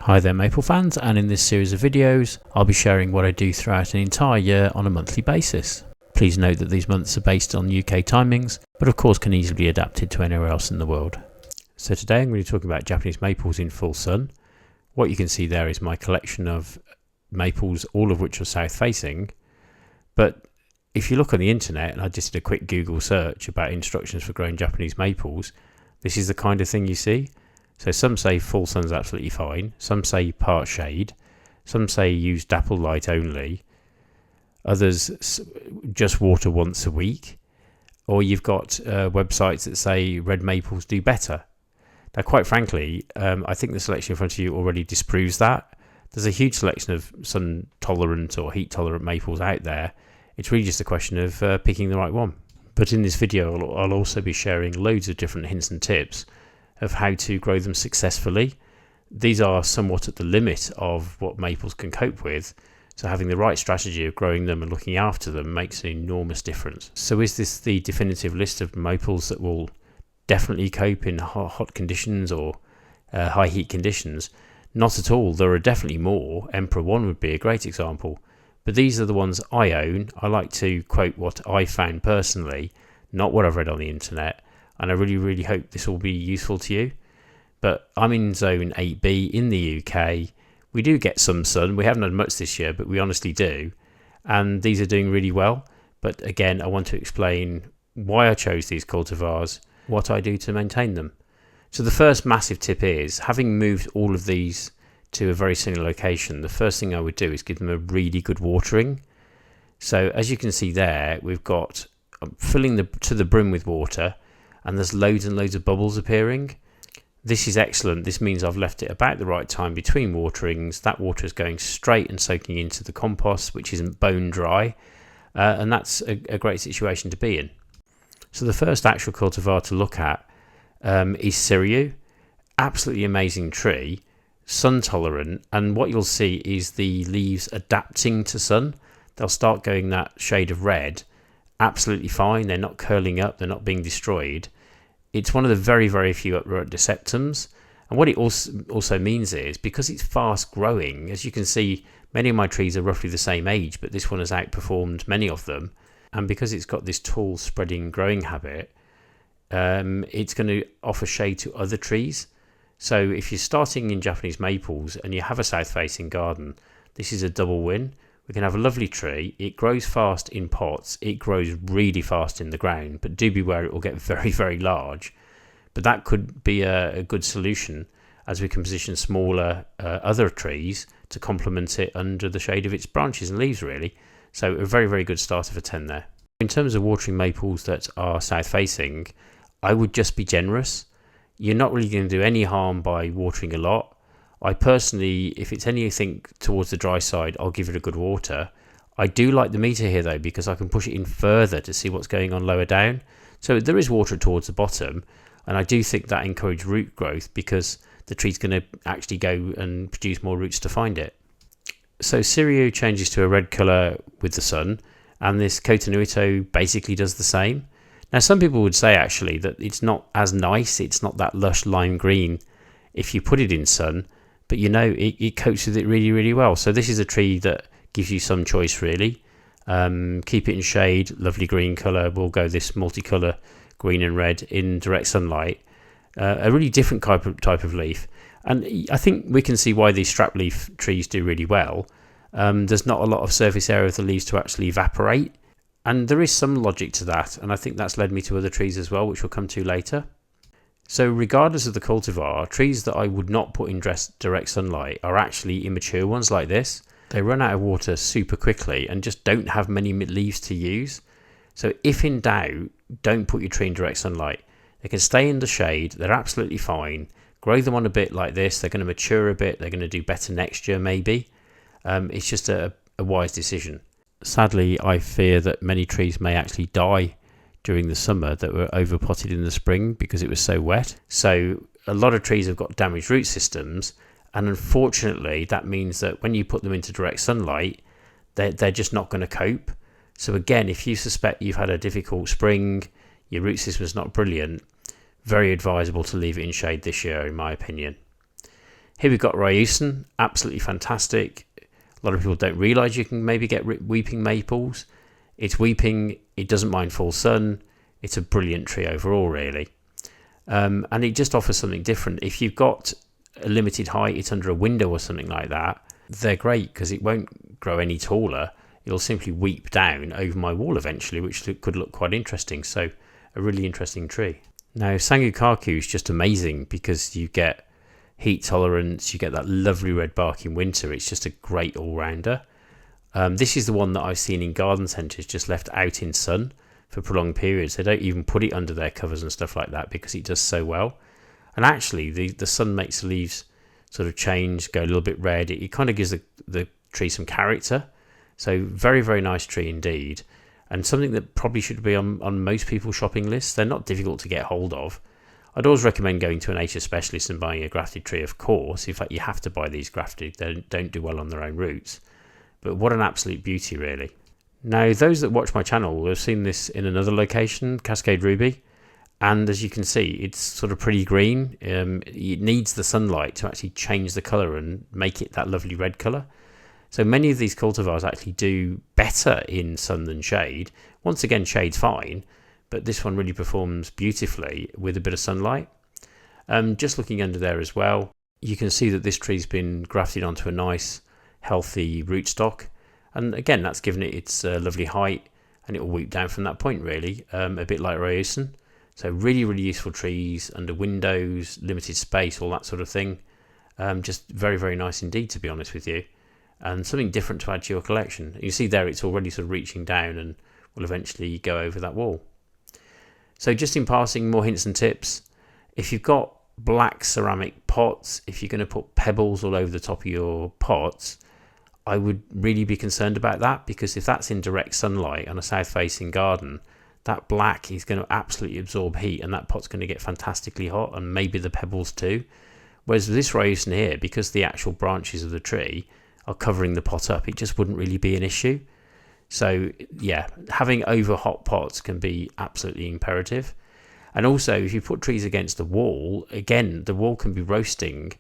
Hi there maple fans, and in this series of videos I'll be sharing what I do throughout an entire year on a monthly basis. Please note that these months are based on UK timings, but of course can easily be adapted to anywhere else in the world. So today I'm going to be talking about Japanese maples in full sun. What you can see there is my collection of maples, all of which are south facing. But if you look on the internet, and I just did a quick Google search about instructions for growing Japanese maples, this is the kind of thing you see. So some say full sun's absolutely fine, some say part shade, some say use dapple light only, others just water once a week, or you've got websites that say red maples do better. Now quite frankly, I think the selection in front of you already disproves that. There's a huge selection of sun tolerant or heat tolerant maples out there. It's really just a question of picking the right one. But in this video I'll also be sharing loads of different hints and tips of how to grow them successfully. These are somewhat at the limit of what maples can cope with, so having the right strategy of growing them and looking after them makes an enormous difference. So is this the definitive list of maples that will definitely cope in hot conditions or high heat conditions? Not at all. There are definitely more. Emperor 1 would be a great example, but these are the ones I own. I like to quote what I found personally, not what I've read on the internet. And I really hope this will be useful to you. But I'm in zone 8B in the UK. We do get some sun. We haven't had much this year, but we honestly do. And these are doing really well. But again, I want to explain why I chose these cultivars, what I do to maintain them. So the first massive tip is, having moved all of these to a very similar location, the first thing I would do is give them a really good watering. So as you can see there, I'm filling to the brim with water, and there's loads and loads of bubbles appearing. This is excellent. This means I've left it about the right time between waterings. That water is going straight and soaking into the compost, which isn't bone dry, and that's a great situation to be in. So the first actual cultivar to look at is Siriu. Absolutely amazing tree, sun tolerant, and what you'll see is the leaves adapting to sun. They'll start going that shade of red. Absolutely fine. They're not curling up, they're not being destroyed. It's one of the very few upright deceptums, and what it also means is, because it's fast growing, as you can see, many of my trees are roughly the same age, but this one has outperformed many of them, and because it's got this tall spreading growing habit, it's going to offer shade to other trees. So if you're starting in Japanese maples and you have a south facing garden, this is a double win. We can have a lovely tree. It grows fast in pots. It grows really fast in the ground, but do beware it will get very large. But that could be a good solution, as we can position smaller other trees to complement it under the shade of its branches and leaves really. So a very good starter for 10 there. In terms of watering maples that are south facing, I would just be generous. You're not really going to do any harm by watering a lot. I personally, if it's anything towards the dry side, I'll give it a good water. I do like the meter here though, because I can push it in further to see what's going on lower down. So there is water towards the bottom, and I do think that encourages root growth, because the tree's going to actually go and produce more roots to find it. So Siriu changes to a red colour with the sun, and this Cotonuito basically does the same. Now some people would say actually that it's not as nice, it's not that lush lime green if you put it in sun, but you know it copes with it really well. So this is a tree that gives you some choice really. Keep it in shade, lovely green colour. We'll go this multicolour green and red in direct sunlight. A really different type of leaf, and I think we can see why these strap leaf trees do really well. There's not a lot of surface area of the leaves to actually evaporate, and there is some logic to that, and I think that's led me to other trees as well, which we'll come to later. So regardless of the cultivar, trees that I would not put in direct sunlight are actually immature ones like this. They run out of water super quickly and just don't have many leaves to use. So if in doubt, don't put your tree in direct sunlight. They can stay in the shade, they're absolutely fine. Grow them on a bit like this, they're going to mature a bit, they're going to do better next year maybe. It's just a wise decision. Sadly, I fear that many trees may actually die during the summer that were overpotted in the spring because it was so wet. So a lot of trees have got damaged root systems, and unfortunately that means that when you put them into direct sunlight, they're just not going to cope. So again, if you suspect you've had a difficult spring, your root system is not brilliant, very advisable to leave it in shade this year in my opinion. Here we've got Ryusen, absolutely fantastic. A lot of people don't realise you can maybe get weeping maples. It's weeping, it doesn't mind full sun. It's a brilliant tree overall, really. And it just offers something different. If you've got a limited height, it's under a window or something like that, they're great because it won't grow any taller. It'll simply weep down over my wall eventually, which could look quite interesting. So a really interesting tree. Now Sangukaku is just amazing because you get heat tolerance, you get that lovely red bark in winter. It's just a great all-rounder. This is the one that I've seen in garden centres just left out in sun for prolonged periods. They don't even put it under their covers and stuff like that because it does so well. And actually the sun makes the leaves sort of change, go a little bit red. It kind of gives the tree some character. So very, very nice tree indeed. And something that probably should be on most people's shopping lists. They're not difficult to get hold of. I'd always recommend going to an Acer specialist and buying a grafted tree, of course. In fact, you have to buy these grafted. They don't do well on their own roots. But what an absolute beauty, really. Now, those that watch my channel will have seen this in another location, Cascade Ruby. And as you can see, it's sort of pretty green. It needs the sunlight to actually change the colour and make it that lovely red colour. So many of these cultivars actually do better in sun than shade. Once again, shade's fine, but this one really performs beautifully with a bit of sunlight. Just looking under there as well, you can see that this tree's been grafted onto a nice, healthy rootstock. And again, that's given it its lovely height, and it will weep down from that point, really, a bit like Ryusen. So really, really useful trees under windows, limited space, all that sort of thing. Just very, very nice indeed, to be honest with you. And something different to add to your collection. You see there, it's already sort of reaching down and will eventually go over that wall. So just in passing, more hints and tips. If you've got black ceramic pots, if you're going to put pebbles all over the top of your pots, I would really be concerned about that, because if that's in direct sunlight on a south-facing garden, that black is going to absolutely absorb heat and that pot's going to get fantastically hot, and maybe the pebbles too. Whereas with this Ryusen here, because the actual branches of the tree are covering the pot up, it just wouldn't really be an issue. So yeah, having over hot pots can be absolutely imperative. And also, if you put trees against the wall, again, the wall can be roasting,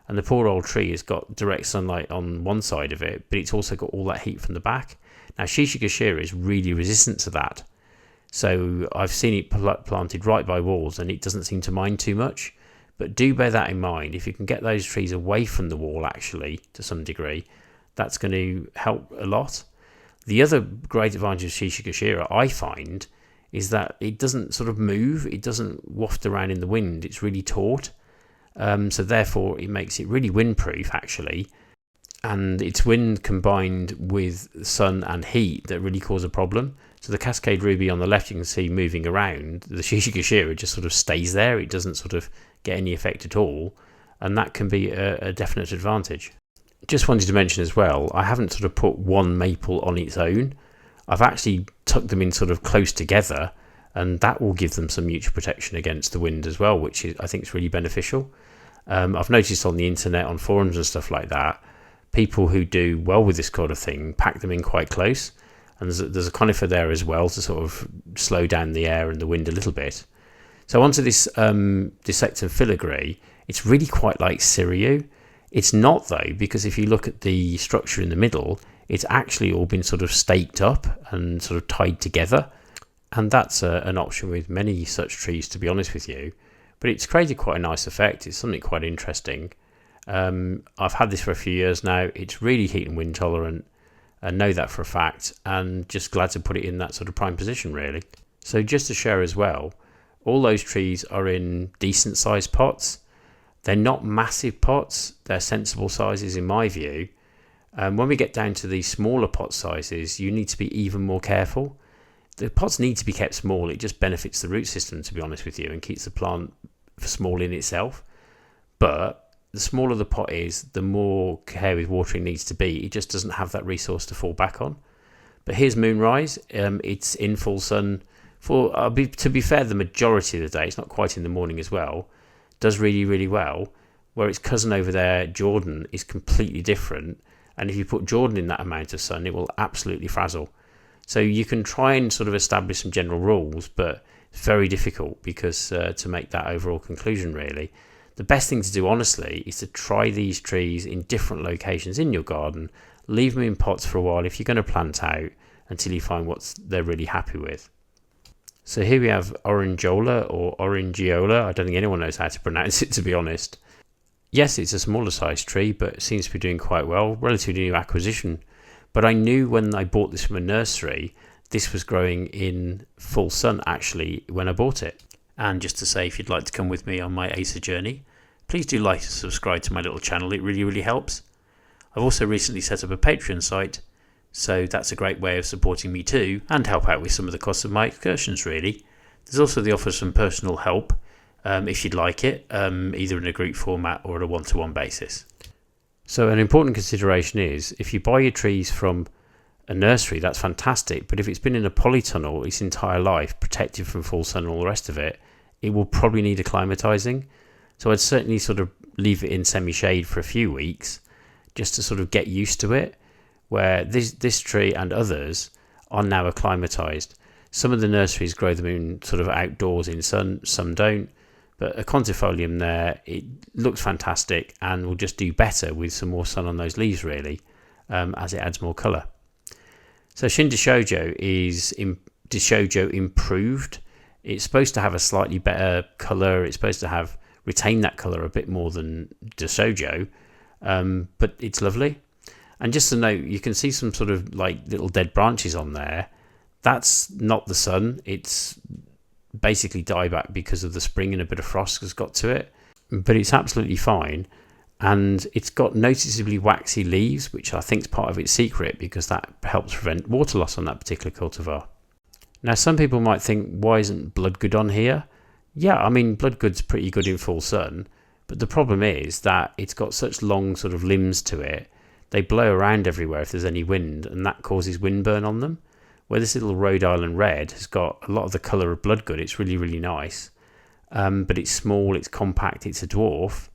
and the poor old tree has got direct sunlight on one side of it, but it's also got all that heat from the back. Now Shishigashira is really resistant to that. So I've seen it planted right by walls and it doesn't seem to mind too much. But do bear that in mind. If you can get those trees away from the wall, actually, to some degree, that's going to help a lot. The other great advantage of Shishigashira, I find, is that it doesn't sort of move. It doesn't waft around in the wind. It's really taut. So therefore, it makes it really windproof, actually. And it's wind combined with sun and heat that really cause a problem. So the Cascade Ruby on the left, you can see moving around. The Shishigashira just sort of stays there. It doesn't sort of get any effect at all. And that can be a definite advantage. Just wanted to mention as well, I haven't sort of put one maple on its own. I've actually tucked them in sort of close together, and that will give them some mutual protection against the wind as well, which I think is really beneficial. I've noticed on the internet, on forums and stuff like that, people who do well with this kind of thing pack them in quite close. And there's a conifer there as well to sort of slow down the air and the wind a little bit. So onto this Dissectum filigree, it's really quite like Siriu. It's not though, because if you look at the structure in the middle, it's actually all been sort of staked up and sort of tied together. And that's an option with many such trees, to be honest with you. But it's created quite a nice effect. It's something quite interesting. I've had this for a few years now. It's really heat and wind tolerant. I know that for a fact, and just glad to put it in that sort of prime position, really. So just to share as well, all those trees are in decent sized pots. They're not massive pots. They're sensible sizes in my view. When we get down to the smaller pot sizes, you need to be even more careful. The pots need to be kept small. It just benefits the root system, to be honest with you, and keeps the plant small in itself. But the smaller the pot is, the more care with watering needs to be. It just doesn't have that resource to fall back on. But here's Moonrise. It's in full sun for, to be fair, the majority of the day. It's not quite in the morning as well. Does really, really well. Where its cousin over there, Jordan, is completely different. And if you put Jordan in that amount of sun, it will absolutely frazzle. So you can try and sort of establish some general rules, but it's very difficult because to make that overall conclusion, really. The best thing to do, honestly, is to try these trees in different locations in your garden. Leave them in pots for a while if you're going to plant out until you find what they're really happy with. So here we have Orangeola or Orangiola. I don't think anyone knows how to pronounce it, to be honest. Yes, it's a smaller size tree, but it seems to be doing quite well. Relatively new acquisition. But I knew when I bought this from a nursery, this was growing in full sun actually when I bought it. And just to say, if you'd like to come with me on my Acer journey, please do like and subscribe to my little channel. It really, really helps. I've also recently set up a Patreon site, so that's a great way of supporting me too, and help out with some of the costs of my excursions really. There's also the offer of some personal help, if you'd like it, either in a group format or at a one-to-one basis. So an important consideration is, if you buy your trees from a nursery, that's fantastic, but if it's been in a polytunnel its entire life, protected from full sun and all the rest of it, it will probably need acclimatizing. So I'd certainly sort of leave it in semi-shade for a few weeks just to sort of get used to it, where this tree and others are now acclimatized. Some of the nurseries grow them in sort of outdoors in sun, some don't, but a quantifolium there, it looks fantastic and will just do better with some more sun on those leaves really, as it adds more colour. So Shindishojo is Dishojo improved. It's supposed to have a slightly better colour. It's supposed to retain that colour a bit more than Dishojo, but it's lovely. And just to note, you can see some sort of like little dead branches on there. That's not the sun. It's basically dieback because of the spring and a bit of frost has got to it. But it's absolutely fine. And it's got noticeably waxy leaves, which I think is part of its secret because that helps prevent water loss on that particular cultivar. Now, some people might think, why isn't Bloodgood on here? Yeah, I mean, Bloodgood's pretty good in full sun, but the problem is that it's got such long sort of limbs to it. They blow around everywhere if there's any wind, and that causes windburn on them. Where this little Rhode Island Red has got a lot of the colour of Bloodgood, it's really, really nice. But it's small, it's compact, it's a dwarf.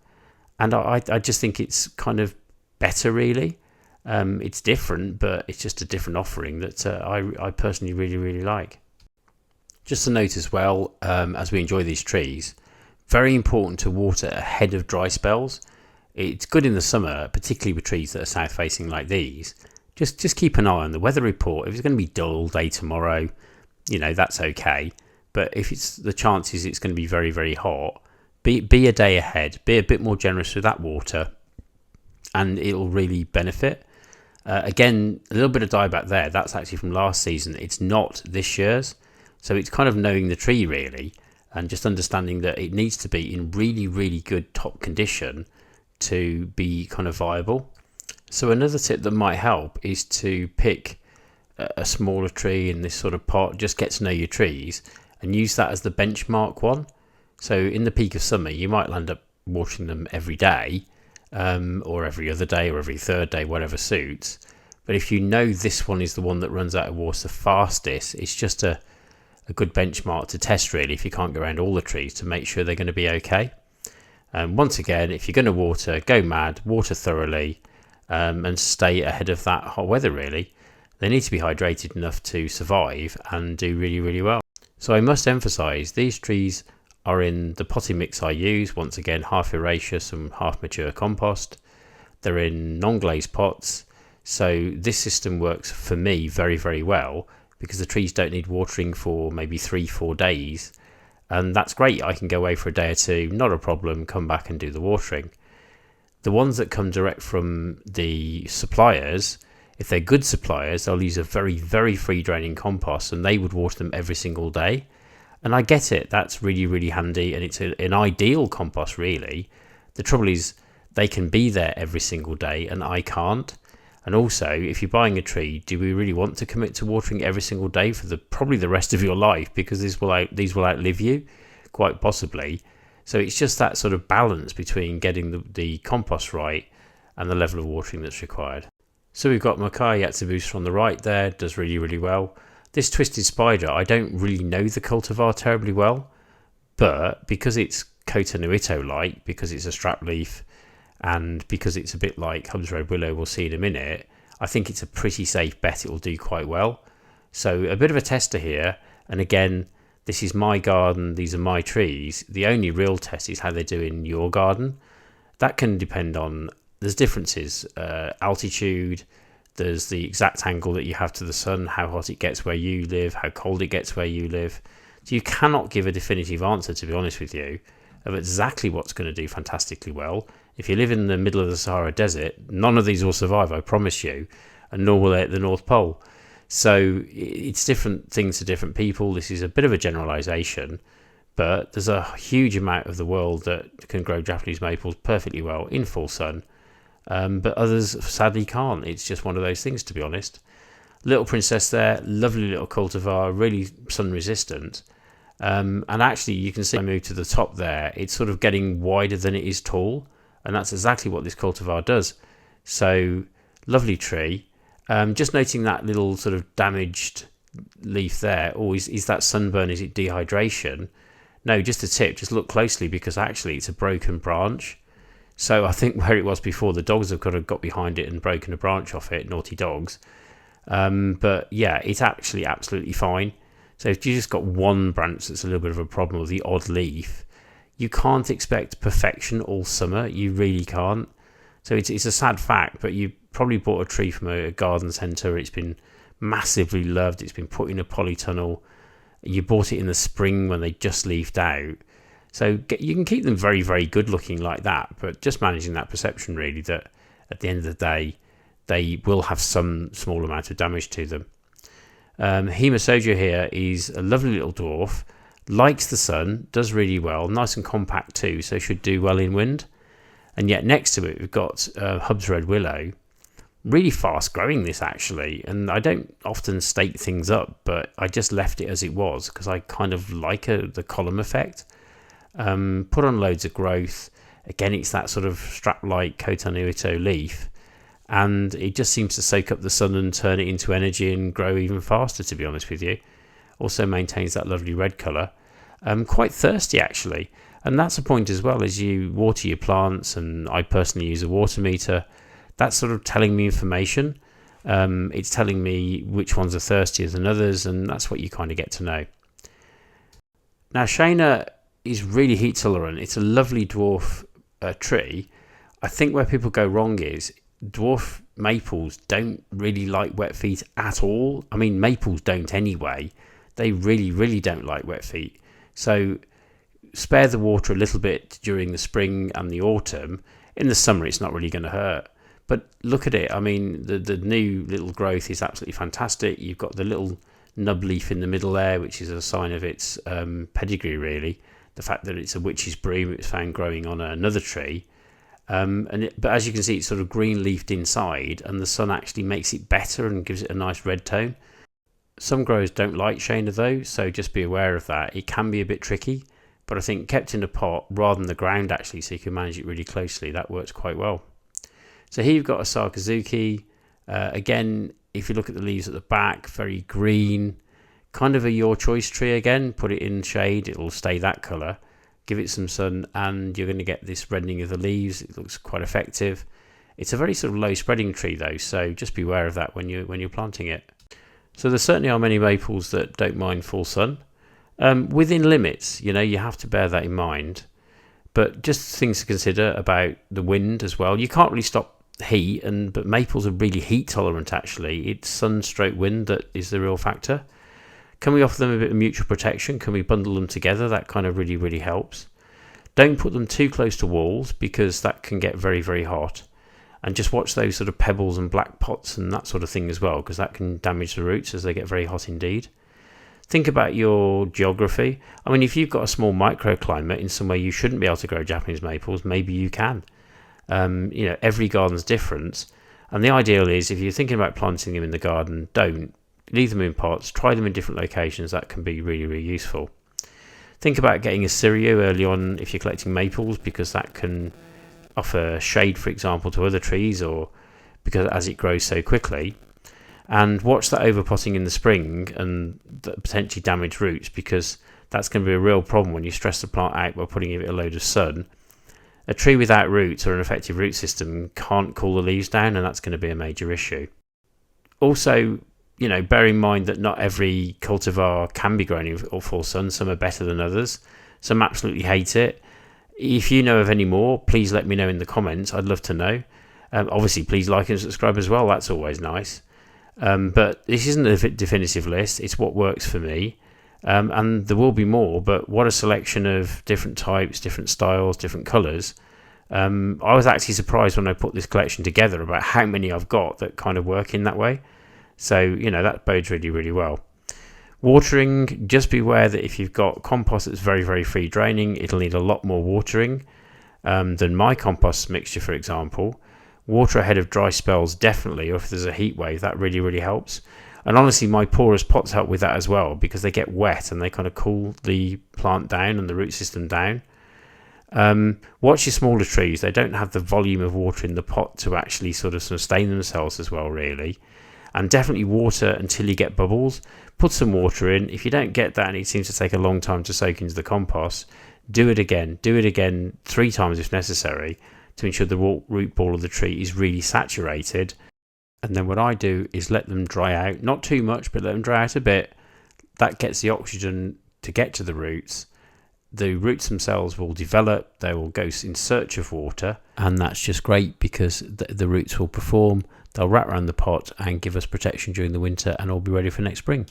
And I just think it's kind of better, really. It's different, but it's just a different offering that I personally really, really like. Just to note as well, as we enjoy these trees, very important to water ahead of dry spells. It's good in the summer, particularly with trees that are south facing like these. Just keep an eye on the weather report. If it's going to be dull all day tomorrow, that's okay. But if it's the chances it's going to be very, very hot, be a day ahead. Be a bit more generous with that water, and it'll really benefit. Again, a little bit of dieback there. That's actually from last season. It's not this year's. So it's kind of knowing the tree really, and just understanding that it needs to be in really, really good top condition to be kind of viable. So another tip that might help is to pick a smaller tree in this sort of pot, just get to know your trees and use that as the benchmark one. So in the peak of summer, you might end up watering them every day, or every other day or every third day, whatever suits. But if you know this one is the one that runs out of water fastest, it's just a good benchmark to test really, if you can't go around all the trees, to make sure they're going to be okay. Once again, if you're going to water, go mad, water thoroughly, and stay ahead of that hot weather really. They need to be hydrated enough to survive and do really, really well. So I must emphasise, these trees are in the potting mix I use, once again half herbaceous and half mature compost. They're in non-glazed pots, so this system works for me very, very well because the trees don't need watering for maybe 3-4 days, and that's great. I can go away for a day or two, not a problem, come back and do the watering. The ones that come direct from the suppliers, if they're good suppliers, they'll use a very, very free draining compost and they would water them every single day. And I get it, that's really, really handy, and it's an ideal compost really. The trouble is they can be there every single day and I can't. And also, if you're buying a tree, do we really want to commit to watering every single day for probably the rest of your life, because these will outlive you, quite possibly. So it's just that sort of balance between getting the compost right and the level of watering that's required. So we've got Makai Yatsubusa on the right there, does really, really well. This Twisted Spider, I don't really know the cultivar terribly well, but because it's Kota Nuito-like, because it's a strap leaf, and because it's a bit like Hubbs Red Willow, we'll see in a minute, I think it's a pretty safe bet it will do quite well. So a bit of a tester here, and again, this is my garden, these are my trees. The only real test is how they do in your garden. That can depend on, there's differences, altitude, there's the exact angle that you have to the sun, how hot it gets where you live, how cold it gets where you live. So you cannot give a definitive answer, to be honest with you, of exactly what's going to do fantastically well. If you live in the middle of the Sahara Desert, none of these will survive, I promise you, and nor will they at the North Pole. So it's different things to different people. This is a bit of a generalization, but there's a huge amount of the world that can grow Japanese maples perfectly well in full sun, but others sadly can't. It's just one of those things, to be honest. Little Princess there, lovely little cultivar, really sun resistant. And actually you can see I move to the top there, it's sort of getting wider than it is tall, and that's exactly what this cultivar does. So lovely tree. Just noting that little sort of damaged leaf there. Oh, is that sunburn? Is it dehydration? No, just a tip, just look closely, because actually it's a broken branch. So I think where it was before, the dogs have kind of got behind it and broken a branch off it, naughty dogs. But yeah, it's actually absolutely fine. So if you just got one branch that's a little bit of a problem, with the odd leaf, you can't expect perfection all summer. You really can't. So it's a sad fact, but you probably bought a tree from a garden centre. It's been massively loved. It's been put in a polytunnel. You bought it in the spring when they just leafed out. So you can keep them very, very good looking like that, but just managing that perception really, that at the end of the day, they will have some small amount of damage to them. Hemasoja here is a lovely little dwarf, likes the sun, does really well, nice and compact too, so should do well in wind. And yet next to it we've got Hub's Red Willow, really fast growing this actually, and I don't often stake things up, but I just left it as it was because I kind of like the column effect. Put on loads of growth. Again, it's that sort of strap-like Kotanuito leaf, and it just seems to soak up the sun and turn it into energy and grow even faster, to be honest with you. Also maintains that lovely red colour. Quite thirsty actually, and that's a point as well. As you water your plants, and I personally use a water meter, that's sort of telling me information. It's telling me which ones are thirstier than others, and that's what you kind of get to know. Now Shana is really heat tolerant. It's a lovely dwarf tree. I think where people go wrong is dwarf maples don't really like wet feet at all. I mean, maples don't anyway. They really, really don't like wet feet. So spare the water a little bit during the spring and the autumn. In the summer, it's not really going to hurt. But look at it. I mean, the new little growth is absolutely fantastic. You've got the little nub leaf in the middle there, which is a sign of its pedigree, really. The fact that it's a witch's broom, it was found growing on another tree. But as you can see, it's sort of green leafed inside, and the sun actually makes it better and gives it a nice red tone. Some growers don't like Shana though, so just be aware of that. It can be a bit tricky, but I think kept in a pot rather than the ground actually, so you can manage it really closely, that works quite well. So here you've got a Sakazuki. Again, if you look at the leaves at the back, very green, kind of a your choice tree again. Put it in shade, it'll stay that colour. Give it some sun and you're going to get this reddening of the leaves. It looks quite effective. It's a very sort of low spreading tree though, so just beware of that when you're planting it. So there certainly are many maples that don't mind full sun. Within limits, you have to bear that in mind. But just things to consider about the wind as well. You can't really stop heat, but maples are really heat tolerant actually. It's sun-stroke wind that is the real factor. Can we offer them a bit of mutual protection? Can we bundle them together? That kind of really, really helps. Don't put them too close to walls because that can get very, very hot. And just watch those sort of pebbles and black pots and that sort of thing as well, because that can damage the roots as they get very hot indeed. Think about your geography. I mean, if you've got a small microclimate in somewhere you shouldn't be able to grow Japanese maples, maybe you can. Every garden's different. And the ideal is, if you're thinking about planting them in the garden, don't. Leave them in pots, try them in different locations. That can be really, really useful. Think about getting a Sirio early on if you're collecting maples, because that can offer shade, for example, to other trees, or because as it grows so quickly. And watch that overpotting in the spring and the potentially damaged roots, because that's going to be a real problem when you stress the plant out by putting it a load of sun. A tree without roots or an effective root system can't cool the leaves down, and that's going to be a major issue. Also, you know, bear in mind that not every cultivar can be grown in full sun. Some are better than others. Some absolutely hate it. If you know of any more, please let me know in the comments. I'd love to know. Obviously, please like and subscribe as well. That's always nice. But this isn't a definitive list. It's what works for me. And there will be more, but what a selection of different types, different styles, different colours. I was actually surprised when I put this collection together about how many I've got that kind of work in that way. So, you know, that bodes really, really well. Watering, just beware that if you've got compost that's very, very free draining, it'll need a lot more watering than my compost mixture, for example. Water ahead of dry spells, definitely, or if there's a heat wave, that really, really helps. And honestly, my porous pots help with that as well, because they get wet and they kind of cool the plant down and the root system down. Watch your smaller trees. They don't have the volume of water in the pot to actually sort of sustain themselves as well, really. And definitely water until you get bubbles. Put some water in. If you don't get that and it seems to take a long time to soak into the compost, do it again. Do it again 3 times if necessary to ensure the root ball of the tree is really saturated. And then what I do is let them dry out. Not too much, but let them dry out a bit. That gets the oxygen to get to the roots. The roots themselves will develop, they will go in search of water, and that's just great because the roots will perform, they'll wrap around the pot and give us protection during the winter, and all be ready for next spring.